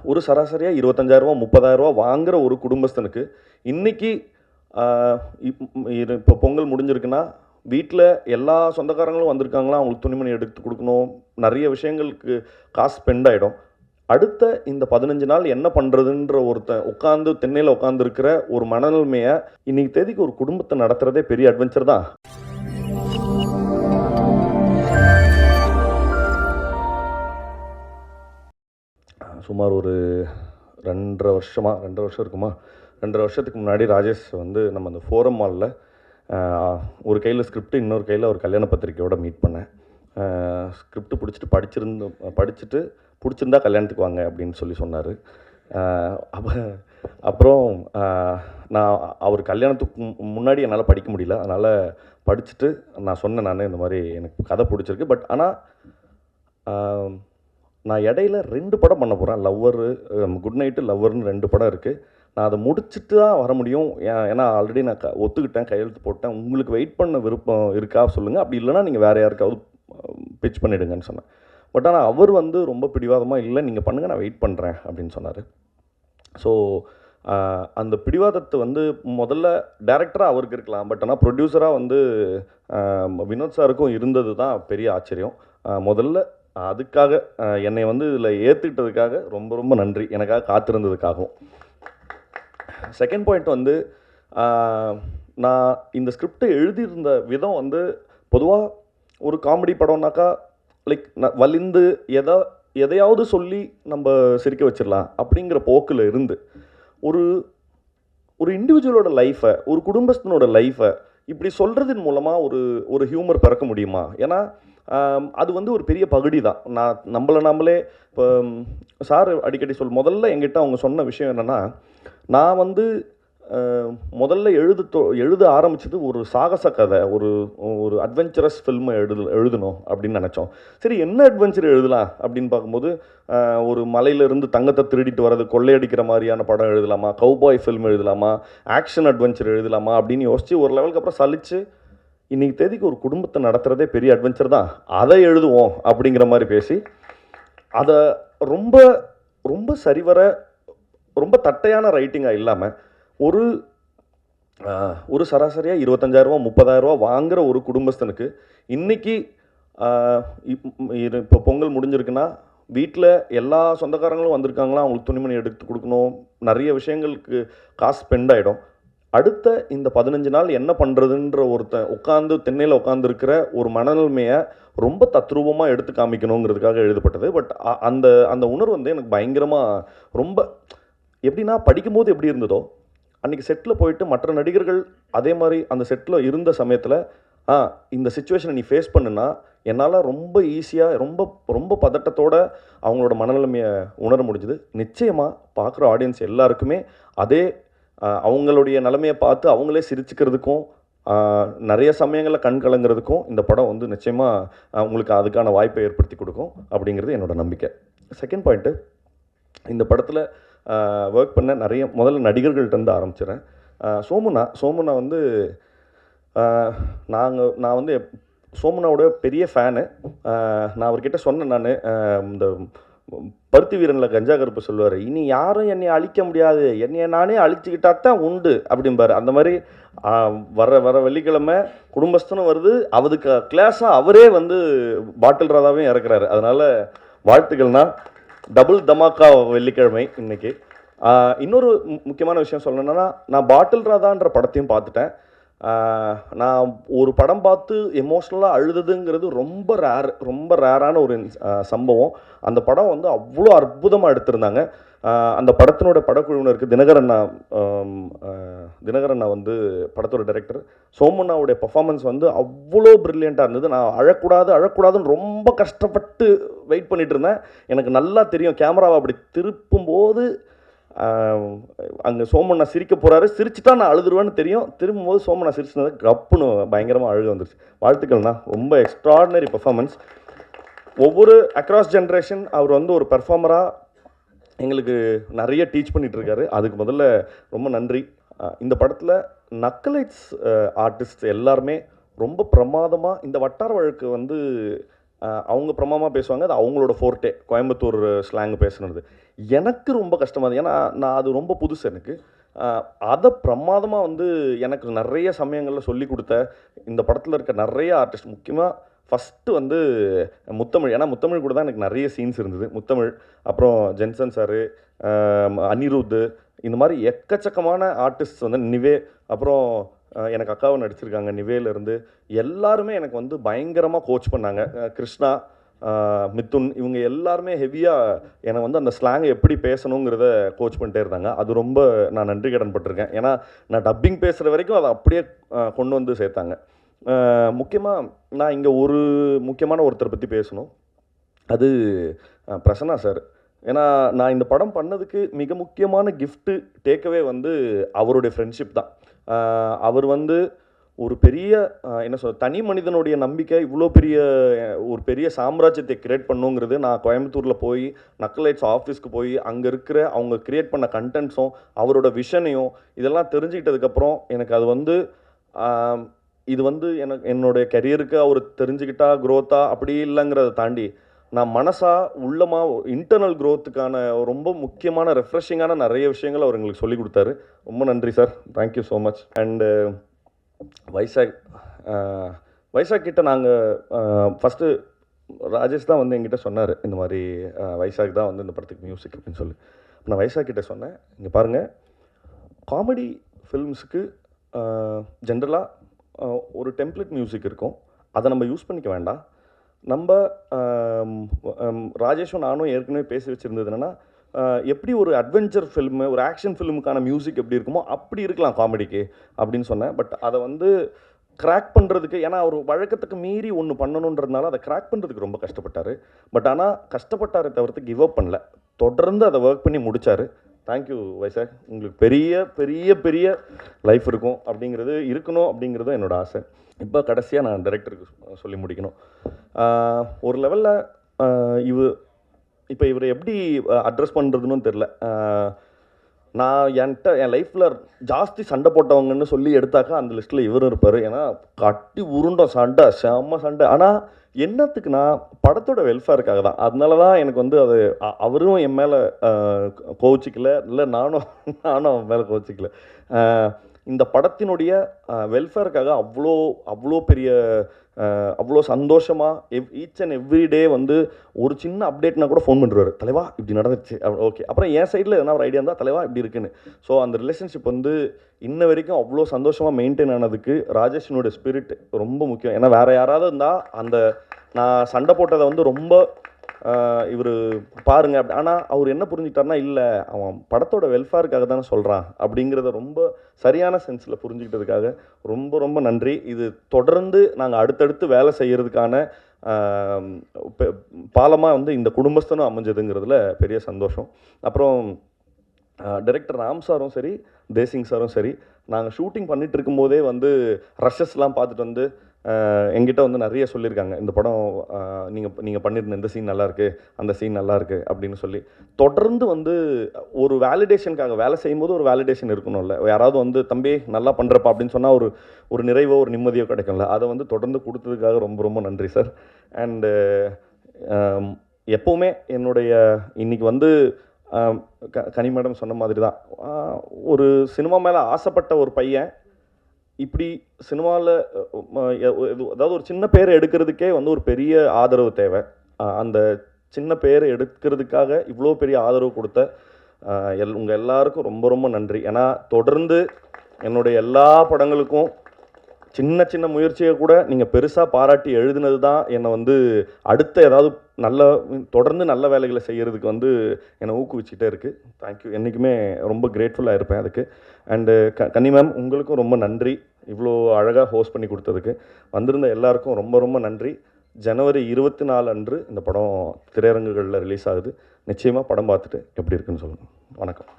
ஒரு சராசரியா ரூ. 25,000 ரூ. 30,000 வாங்குற ஒரு குடும்பஸ்தனுக்கு, இன்னைக்கு ஆ இப்போ பொங்கல் முடிஞ்சிருக்குன்னா, வீட்ல எல்லா சொந்தக்காரங்களும் வந்திருக்காங்களா, அவங்களுக்கு துணிமணி எடுத்து குடுக்கணும். நெறைய விஷயங்களுக்கு காசு ஸ்பெண்ட் ஆயிடும். அடுத்த இந்த 15 நாள் என்ன பண்றதுன்ற ஒருத்தன் உட்கார்ந்து திண்ணையில உட்கார்ந்திருக்கிற ஒரு மனநிலைமைய, இன்னைக்கு தேதிக்கு ஒரு குடும்பத்த நடத்துறதே பெரிய அட்வென்ச்சர் தான். சுமார் ஒரு 2 1/2 வருஷமா 2 1/2 வருஷம் இருக்குமா? 2 1/2 வருஷத்துக்கு முன்னாடி ராஜேஷ் வந்து நம்ம அந்த ஃபோரம் மால்ல ஒரு கையில ஸ்கிரிப்ட், இன்னொரு கையில ஒரு கல்யாண பத்திரிக்கையோட மீட் பண்ணேன். ஸ்கிரிப்ட் படிச்சுட்டு புடிச்சிருந்தா கல்யாணத்துக்கு வாங்க அப்படின்னு சொன்னாரு. அப்ப அப்புறம் நான் அவர் கல்யாணத்துக்கு முன்னாடி என்னால் படிக்க முடியல. அதனால படிச்சுட்டு நான் சொன்னேன் நானு, இந்த மாரி எனக்கு கதை புடிச்சிருக்கு. பட் ஆனா நான் இடையில 2 படம் பண்ண போறேன். லவ்வரு, குட் நைட்டு, லவ்வர்னு 2 படம் இருக்கு. நான் அதை முடிச்சுட்டு தான் வர முடியும். ஏன்னா ஆல்ரெடி நான் ஒத்துக்கிட்டேன், கையெழுத்து போட்டேன். உங்களுக்கு வெயிட் பண்ண விருப்பம் இருக்கா சொல்லுங்க. அப்படி இல்லைன்னா நீங்கள் வேற யாருக்காவது பிட்ச் பண்ணிடுங்கன்னு சொன்னேன். பட் ஆனால் அவர் வந்து ரொம்ப பிடிவாதமாக, இல்லை நீங்கள் பண்ணுங்கள், நான் வெயிட் பண்ணுறேன் அப்படின்னு சொன்னார். ஸோ அந்த பிடிவாதத்தை வந்து முதல்ல டைரக்டராக அவருக்கு இருக்கலாம். பட் ஆனால் ப்ரொடியூசராக வந்து வினோத் சாருக்கும் இருந்தது தான் பெரிய ஆச்சரியம். முதல்ல அதுக்காக என்னை வந்து இதில் ஏற்றுக்கிட்டதுக்காக ரொம்ப ரொம்ப நன்றி, எனக்காக காத்திருந்ததுக்காகவும். செகண்ட் பாயிண்ட் வந்து, நான் இந்த ஸ்கிரிப்டை எழுதியிருந்த விதம் வந்து, பொதுவாக ஒரு காமெடி படம்னாக்கா லைக் வலிந்து எதையாவது சொல்லி நம்ம சிரிக்க வச்சிடலாம் அப்படிங்கிற போக்கில் இருந்து, ஒரு ஒரு இண்டிவிஜுவலோட லைஃப்பை, ஒரு குடும்பஸ்தனோட லைஃப்பை இப்படி சொல்கிறதன் மூலமாக ஒரு ஹியூமர் பிறக்க முடியுமா? ஏன்னா அது வந்து ஒரு பெரிய பகுதி தான். நம்மளே இப்போ சார் அடிக்கடி முதல்ல என்கிட்ட அவங்க சொன்ன விஷயம் என்னென்னா, நான் வந்து முதல்ல எழுத ஆரம்பித்தது ஒரு சாகச கதை, ஒரு அட்வென்ச்சரஸ் ஃபில்மை எழுதணும் அப்படின்னு நினச்சோம். சரி, என்ன அட்வென்ச்சர் எழுதலாம் அப்படின்னு பார்க்கும்போது, ஒரு மலையிலேருந்து தங்கத்தை திருடிட்டு வர்றது, கொள்ளையடிக்கிற மாதிரியான படம் எழுதலாமா, கவுபாய் ஃபில்ம் எழுதலாமா, ஆக்ஷன் அட்வென்ச்சர் எழுதலாமா அப்படின்னு யோசித்து ஒரு லெவலுக்கு அப்புறம் சலிச்சு, இன்றைக்கி தேதிக்கு ஒரு குடும்பத்தை நடத்துகிறதே பெரிய அட்வென்ச்சர் தான், அதை எழுதுவோம் அப்படிங்கிற மாதிரி பேசி, அதை ரொம்ப ரொம்ப சரிவர ரொம்ப தட்டையான ரைட்டிங்காக இல்லாமல், ஒரு சராசரியாக ரூ. 25,000 30,000 வாங்குற ஒரு குடும்பஸ்தனுக்கு, இன்னைக்கு இப்போ பொங்கல் முடிஞ்சிருக்குன்னா, வீட்டில் எல்லா சொந்தக்காரங்களும் வந்திருக்காங்களா, அவங்களுக்கு துணிமணி எடுத்து கொடுக்கணும். நிறைய விஷயங்களுக்கு காசு ஸ்பெண்ட் ஆகிடும். அடுத்த இந்த 15 நாள் என்ன பண்ணுறதுன்ற ஒருத்தன் உட்காந்து திண்ணையில் உட்காந்துருக்கிற ஒரு மனநிலைமையை ரொம்ப தத்ரூபமாக எடுத்து காமிக்கணுங்கிறதுக்காக எழுதப்பட்டது. பட் அந்த அந்த உணர்வு வந்து எனக்கு பயங்கரமாக, ரொம்ப எப்படின்னா, படிக்கும்போது எப்படி இருந்ததோ, அன்றைக்கி செட்டில் போயிட்டு மற்ற நடிகர்கள் அதே மாதிரி அந்த செட்டில் இருந்த சமயத்தில், இந்த சிச்சுவேஷனை நீ ஃபேஸ் பண்ணுன்னா, என்னால் ரொம்ப ஈஸியாக, ரொம்ப ரொம்ப பதட்டத்தோடு அவங்களோட மனநிலைமையை உணர முடிஞ்சுது. நிச்சயமாக பார்க்குற ஆடியன்ஸ் எல்லாருக்குமே அதே அவங்களுடைய நிலைமையை பார்த்து அவங்களே சிரிச்சுக்கிறதுக்கும், நிறைய சமயங்களில் கண் கலங்கிறதுக்கும் இந்த படம் வந்து நிச்சயமாக உங்களுக்கு அதுக்கான வாய்ப்பை ஏற்படுத்தி கொடுக்கும் அப்படிங்கிறது என்னோடய நம்பிக்கை. செகண்ட் பாயிண்ட்டு, இந்த படத்தில் ஒர்க் பண்ண நிறைய முதல்ல நடிகர்கள்ட்டேருந்து ஆரம்பிச்சிடுறேன். சோமுனா வந்து நான் வந்து சோமுனாவோட பெரிய ஃபேனு. நான் அவர்கிட்ட சொன்னேன், நான் இந்த பருத்தி வீரனில் கஞ்சா கருப்பு சொல்லுவார், இனி யாரும் என்னை அழிக்க முடியாது, என்னைய நானே அழிச்சுக்கிட்டா தான் உண்டு அப்படிம்பார். அந்த மாதிரி வர வெள்ளிக்கிழமை குடும்பஸ்தனும் வருது, அதுக்கு கிளாஸாக அவரே வந்து பாட்டில் ராதாவையும் இறக்குறாரு. அதனால் வாழ்த்துக்கள்னா, டபுள் தமாக்கா வெள்ளிக்கிழமை இன்னைக்கு. இன்னொரு முக்கியமான விஷயம் சொல்லணுன்னா, நான் பாட்டில் ராதான்ற படத்தையும் பார்த்துட்டேன். நான் ஒரு படம் பார்த்து எமோஷ்னலாக அழுதுங்கிறது ரொம்ப ரேரான ஒரு சம்பவம். அந்த படம் வந்து அவ்வளோ அற்புதமாக எடுத்திருந்தாங்க. அந்த படத்தினோட படக்குழுவினருக்கு தினகரண்ணா வந்து படத்தோட டைரக்டர். சோமுனாவுடைய பர்ஃபார்மன்ஸ் வந்து அவ்வளோ ப்ரில்லியண்ட்டாக இருந்தது. நான் அழக்கூடாதுன்னு ரொம்ப கஷ்டப்பட்டு வெயிட் பண்ணிட்டு இருந்தேன். எனக்கு நல்லா தெரியும், கேமராவை அப்படி திருப்பும்போது அங்கே சோமண்ணா சிரிக்க போகிறாரு, சிரிச்சுட்டா நான் அழுதுருவேன்னு தெரியும். திரும்பும்போது சோமண்ணா சிரிச்சுனது கப்புன்னு பயங்கரமாக அழுக வந்துருச்சு. வாழ்த்துக்கள்ண்ணா, ரொம்ப எக்ஸ்ட்ராடினரி பர்ஃபார்மன்ஸ். ஒவ்வொரு அக்ராஸ் ஜென்ரேஷன் அவர் வந்து ஒரு பெர்ஃபார்மராக எங்களுக்கு நிறைய டீச் பண்ணிகிட்ருக்காரு. அதுக்கு முதல்ல ரொம்ப நன்றி. இந்த படத்தில் நக்கலைட்ஸ் ஆர்டிஸ்ட் எல்லாருமே ரொம்ப பிரமாதமாக, இந்த வட்டார வழக்கு வந்து அவங்க பிரமாதமாக பேசுவாங்க, அது அவங்களோட ஃபோர்ட்டே, கோயம்புத்தூர் ஸ்லாங் பேசுனது. எனக்கு ரொம்ப கஷ்டமாக இருந்தது. ஏன்னா நான் அது ரொம்ப புதுசு எனக்கு. அதை பிரமாதமாக வந்து எனக்கு நிறைய சமயங்களில் சொல்லி கொடுத்த இந்த படத்தில் இருக்க நிறைய ஆர்டிஸ்ட், முக்கியமாக ஃபஸ்ட்டு வந்து முத்தமிழ். ஏன்னா முத்தமிழ் கூட தான் எனக்கு நிறைய சீன்ஸ் இருந்தது. முத்தமிழ், அப்புறம் ஜென்சன் சாரு, அனிருத், இந்த மாதிரி எக்கச்சக்கமான ஆர்டிஸ்ட் வந்து நிவே, அப்புறம் எனக்கு அக்காவை நடிச்சிருக்காங்க நிவேலேருந்து. எல்லாருமே எனக்கு வந்து பயங்கரமாக கோச் பண்ணாங்க. கிருஷ்ணா, மிதுன், இவங்க எல்லாருமே ஹெவியாக என்னை வந்து அந்த ஸ்லாங்கை எப்படி பேசணுங்கிறத கோச் பண்ணிட்டே இருந்தாங்க. அது ரொம்ப நான் நன்றி கடன் பட்டிருக்கேன். ஏன்னா நான் டப்பிங் பேசுகிற வரைக்கும் அதை அப்படியே கொண்டு வந்து சேர்த்தாங்க. முக்கியமாக நான் இங்கே ஒரு முக்கியமான ஒருத்தரை பற்றி பேசணும். அது பிரசன்னா சார். ஏன்னா நான் இந்த படம் பண்ணதுக்கு மிக முக்கியமான கிஃப்ட்டு டேக்அவே வந்து அவருடைய ஃப்ரெண்ட்ஷிப் தான். அவர் வந்து ஒரு பெரிய என்ன சொல்ற, தனி மனிதனுடைய நம்பிக்கை இவ்வளோ பெரிய ஒரு பெரிய சாம்ராஜ்யத்தை கிரியேட் பண்ணுங்கிறது, நான் கோயம்புத்தூரில் போய் நக்கலைட்ஸ் ஆஃபீஸ்க்கு போய் அங்கே இருக்கிற அவங்க கிரியேட் பண்ண கண்டென்ட்ஸும் அவரோட விஷனையும் இதெல்லாம் தெரிஞ்சுக்கிட்டதுக்கப்புறம் எனக்கு அது வந்து இது வந்து எனக்கு என்னுடைய கெரியருக்கு அவர் தெரிஞ்சுக்கிட்டா க்ரோத்தா அப்படி இல்லைங்கிறத தாண்டி நான் மனசா உள்ளமா இன்டர்னல் க்ரோத்துக்கான ரொம்ப முக்கியமான ரெஃப்ரெஷிங்கான நிறைய விஷயங்கள் அவர் எங்களுக்கு சொல்லி கொடுத்தாரு. ரொம்ப நன்றி sir, thank you so much. And Vizag கிட்ட நாங்கள் ஃபஸ்ட்டு ராஜேஷ் தான் வந்து எங்கிட்ட சொன்னார், இந்த மாதிரி வைசாக் தான் வந்து இந்த படத்துக்கு மியூசிக் அப்படின்னு சொல்லி. நான் வைசாக் கிட்ட சொன்னேன், இங்கே பாருங்கள், காமெடி ஃபில்ம்ஸுக்கு ஜென்ரலாக ஒரு டெம்ப்ளேட் மியூசிக் இருக்கும், அதை நம்ம யூஸ் பண்ணிக்க வேண்டாம். நம்ம ராஜேஷும் நானும் ஏற்கனவே பேசி வச்சுருந்தது என்னென்னா, எப்படி ஒரு அட்வென்ச்சர் ஃபில்மு, ஒரு ஆக்ஷன் ஃபில்முக்கான மியூசிக் எப்படி இருக்குமோ அப்படி இருக்கலாம் காமெடிக்கு அப்படின்னு சொன்னேன். பட் அதை வந்து கிராக் பண்ணுறதுக்கு, ஏன்னா ஒரு வழக்கத்துக்கு மீறி ஒன்று பண்ணணுன்றதுனால அதை கிராக் பண்ணுறதுக்கு ரொம்ப கஷ்டப்பட்டார். பட் ஆனால் கஷ்டப்பட்டாரை தவிர்த்து கிவ் அப் பண்ணல, தொடர்ந்து அதை ஒர்க் பண்ணி முடித்தார். தேங்க்யூ வைசாக், உங்களுக்கு பெரிய பெரிய பெரிய லைஃப் இருக்கும் அப்படிங்கிறது இருக்கணும் அப்படிங்கிறது என்னோடய ஆசை. இப்போ கடைசியாக நான் டைரக்டருக்கு சொல்லி முடிக்கணும். ஒரு லெவலில் இப்போ இவரை எப்படி அட்ரஸ் பண்ணுறதுன்னு தெரில. நான் என் லைஃப்பில் ஜாஸ்தி சண்டை போட்டவங்கன்னு சொல்லி எடுத்தாக்கா அந்த லிஸ்ட்டில் இவரும் இருப்பார். ஏன்னா கட்டி உருண்டோம் சண்டை, செம்ம சண்டை. ஆனால் என்னத்துக்குன்னா படத்தோட வெல்ஃபேருக்காக தான். அதனால தான் எனக்கு வந்து அது அவரும் என் மேலே கோச்சிக்கல, இல்லை நானும் அவன் மேலே கோச்சிக்கல. இந்த படத்தினுடைய வெல்ஃபேருக்காக அவ்வளோ பெரிய அவ்வளோ சந்தோஷமாக ஈச் அண்ட் எவ்ரி டே வந்து ஒரு சின்ன அப்டேட்னா கூட ஃபோன் பண்ணுறாரு, தலைவா இப்படி நடந்துச்சு, ஓகே, அப்புறம் என் சைடில் எதனா ஒரு ஐடியா இருந்தால் தலைவா இப்படி இருக்குன்னு. ஸோ அந்த ரிலேஷன்ஷிப் வந்து இன்ன வரைக்கும் அவ்வளோ சந்தோஷமாக மெயின்டைன் ஆனதுக்கு ராஜேஷினோட ஸ்பிரிட் ரொம்ப முக்கியம். ஏன்னா வேறு யாராவது இருந்தால் அந்த நான் சண்டை போட்டதை வந்து ரொம்ப இவர் பாருங்க அப்படி, ஆனால் அவர் என்ன புரிஞ்சுக்கிட்டாருன்னா, இல்லை அவன் படத்தோட வெல்ஃபேருக்காக தானே சொல்கிறான் அப்படிங்கிறத ரொம்ப சரியான சென்ஸில் புரிஞ்சுக்கிட்டதுக்காக ரொம்ப ரொம்ப நன்றி. இது தொடர்ந்து நாங்கள் அடுத்தடுத்து வேலை செய்கிறதுக்கான பாலமாக வந்து இந்த குடும்பஸ்தனும் அமைஞ்சதுங்கிறதுல பெரிய சந்தோஷம். அப்புறம் டைரக்டர் ராம் சாரும் சரி, தேசிங் சாரும் சரி, நாங்கள் ஷூட்டிங் பண்ணிகிட்டு இருக்கும்போதே வந்து ரஷஸ்லாம் பார்த்துட்டு வந்து எங்கிட்ட வந்து நிறைய சொல்லியிருக்காங்க, இந்த படம் நீங்கள் பண்ணியிருந்த இந்த சீன் நல்லாயிருக்கு, அந்த சீன் நல்லாயிருக்கு அப்படின்னு சொல்லி. தொடர்ந்து வந்து ஒரு வேலிடேஷனுக்காக வேலை செய்யும்போது ஒரு வேலிடேஷன் இருக்கணும்ல, யாராவது வந்து தம்பி நல்லா பண்ணுறப்பா அப்படின்னு சொன்னால் ஒரு நிறைவோ ஒரு நிம்மதியோ கிடைக்கும்ல, அதை வந்து தொடர்ந்து கொடுத்ததுக்காக ரொம்ப ரொம்ப நன்றி சார். அண்டு எப்போவுமே என்னுடைய இன்றைக்கி வந்து கனி மேடம் சொன்ன மாதிரி தான், ஒரு சினிமா மேலே ஆசைப்பட்ட ஒரு பையன் இப்படி சினிமாவில் அதாவது ஒரு சின்ன பேரை எடுக்கிறதுக்கே வந்து ஒரு பெரிய ஆதரவு தேவை. அந்த சின்ன பேரை எடுக்கிறதுக்காக இவ்வளோ பெரிய ஆதரவு கொடுத்த உங்கள் எல்லாருக்கும் ரொம்ப ரொம்ப நன்றி. ஏன்னா தொடர்ந்து என்னுடைய எல்லா படங்களுக்கும் சின்ன சின்ன முயற்சியை கூட நீங்கள் பெருசாக பாராட்டி எழுதுனது தான் என்னை வந்து அடுத்த ஏதாவது தொடர்ந்து நல்ல வேலைகளை செய்கிறதுக்கு வந்து என்னை ஊக்குவிச்சுட்டே இருக்குது. தேங்க்யூ, என்றைக்குமே ரொம்ப கிரேட்ஃபுல்லாக இருப்பேன் அதுக்கு. அண்டு கன்னி மேம், உங்களுக்கும் ரொம்ப நன்றி, இவ்வளோ அழகாக ஹோஸ்ட் பண்ணி கொடுத்ததுக்கு. வந்திருந்த எல்லாருக்கும் ரொம்ப ரொம்ப நன்றி. ஜனவரி 24 அன்று இந்த படம் திரையரங்குகளில் ரிலீஸ் ஆகுது. நிச்சயமாக படம் பார்த்துட்டு எப்படி இருக்குன்னு சொல்லுங்கள். வணக்கம்.